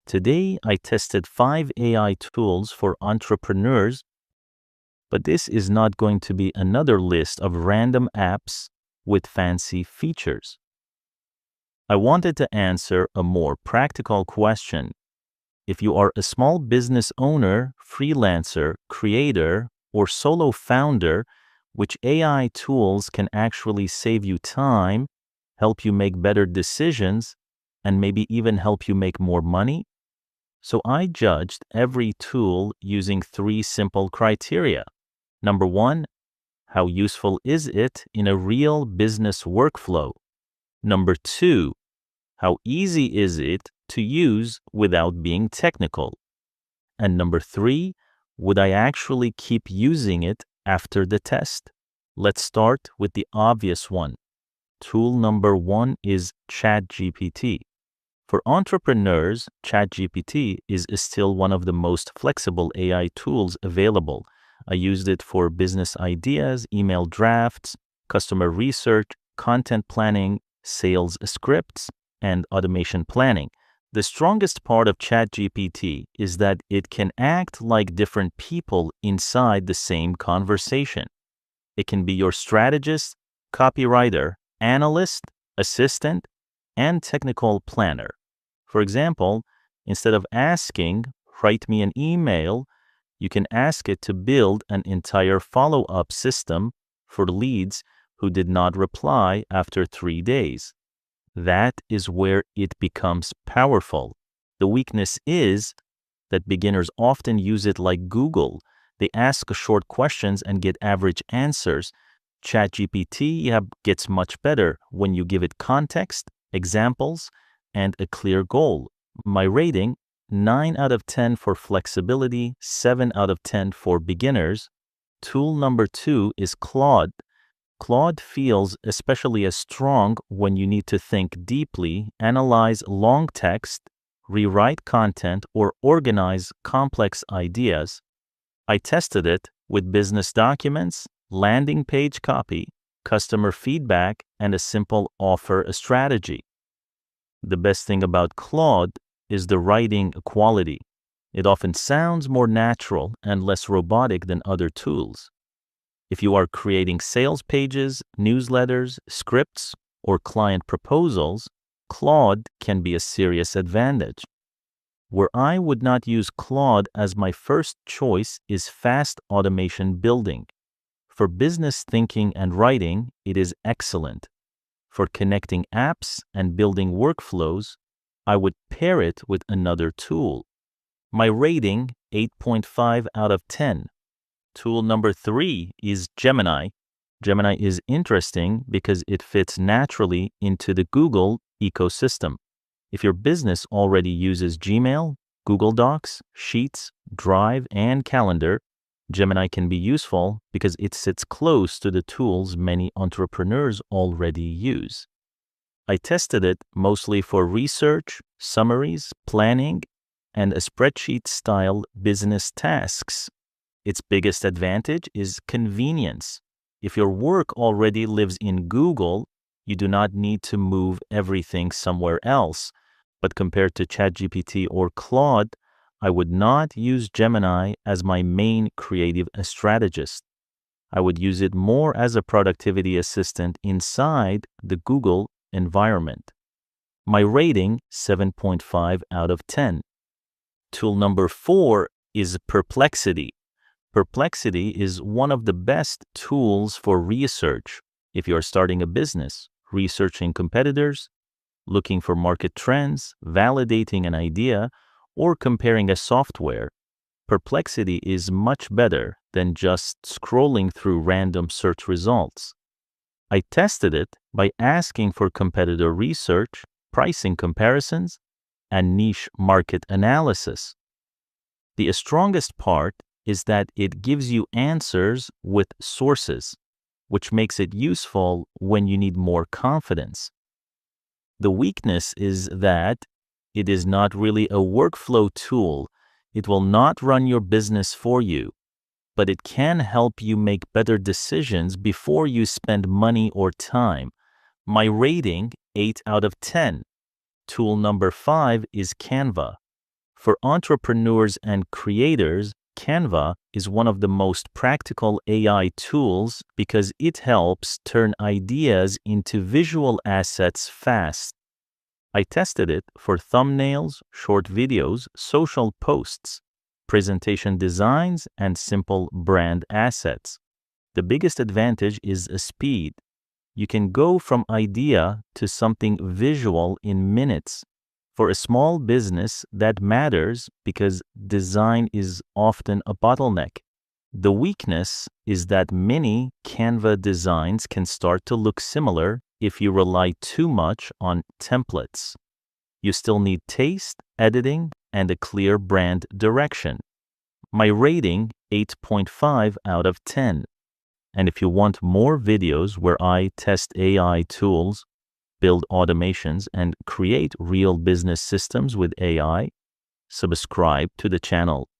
Today, I tested 5 AI tools for entrepreneurs, but this is not going to be another list of random apps with fancy features. I wanted to answer a more practical question. If you are a small business owner, freelancer, creator, or solo founder, which AI tools can actually save you time, help you make better decisions, and maybe even help you make more money? So I judged every tool using 3 simple criteria. Number 1, how useful is it in a real business workflow? Number 2, how easy is it to use without being technical? And number 3, would I actually keep using it after the test? Let's start with the obvious one. Tool number 1 is ChatGPT. For entrepreneurs, ChatGPT is still one of the most flexible AI tools available. I used it for business ideas, email drafts, customer research, content planning, sales scripts, and automation planning. The strongest part of ChatGPT is that it can act like different people inside the same conversation. It can be your strategist, copywriter, analyst, assistant, and technical planner. For example, instead of asking, write me an email, you can ask it to build an entire follow-up system for leads who did not reply after 3 days. That is where it becomes powerful. The weakness is that beginners often use it like Google. They ask short questions and get average answers. ChatGPT gets much better when you give it context, examples, and a clear goal. My rating, 9 out of 10 for flexibility, 7 out of 10 for beginners. Tool number 2 is Claude. Claude feels especially as strong when you need to think deeply, analyze long text, rewrite content, or organize complex ideas. I tested it with business documents, landing page copy, customer feedback, and a simple offer strategy. The best thing about Claude is the writing quality. It often sounds more natural and less robotic than other tools. If you are creating sales pages, newsletters, scripts, or client proposals, Claude can be a serious advantage. Where I would not use Claude as my first choice is fast automation building. For business thinking and writing, it is excellent. For connecting apps and building workflows, I would pair it with another tool. My rating, 8.5 out of 10. Tool number 3 is Gemini. Gemini is interesting because it fits naturally into the Google ecosystem. If your business already uses Gmail, Google Docs, Sheets, Drive, and Calendar, Gemini can be useful because it sits close to the tools many entrepreneurs already use. I tested it mostly for research, summaries, planning, and a spreadsheet-style business tasks. Its biggest advantage is convenience. If your work already lives in Google, you do not need to move everything somewhere else. But compared to ChatGPT or Claude, I would not use Gemini as my main creative strategist. I would use it more as a productivity assistant inside the Google environment. My rating, 7.5 out of 10. Tool number 4 is Perplexity. Perplexity is one of the best tools for research. If you are starting a business, researching competitors, looking for market trends, validating an idea, or comparing a software, Perplexity is much better than just scrolling through random search results. I tested it by asking for competitor research, pricing comparisons, and niche market analysis. The strongest part is that it gives you answers with sources, which makes it useful when you need more confidence. The weakness is that it is not really a workflow tool. It will not run your business for you, but it can help you make better decisions before you spend money or time. My rating, 8 out of 10. Tool number 5 is Canva. For entrepreneurs and creators, Canva is one of the most practical AI tools because it helps turn ideas into visual assets fast. I tested it for thumbnails, short videos, social posts, presentation designs, and simple brand assets. The biggest advantage is speed. You can go from idea to something visual in minutes. For a small business, that matters because design is often a bottleneck. The weakness is that many Canva designs can start to look similar if you rely too much on templates. You still need taste, editing, and a clear brand direction. My rating, 8.5 out of 10. And if you want more videos where I test AI tools, build automations, and create real business systems with AI, subscribe to the channel.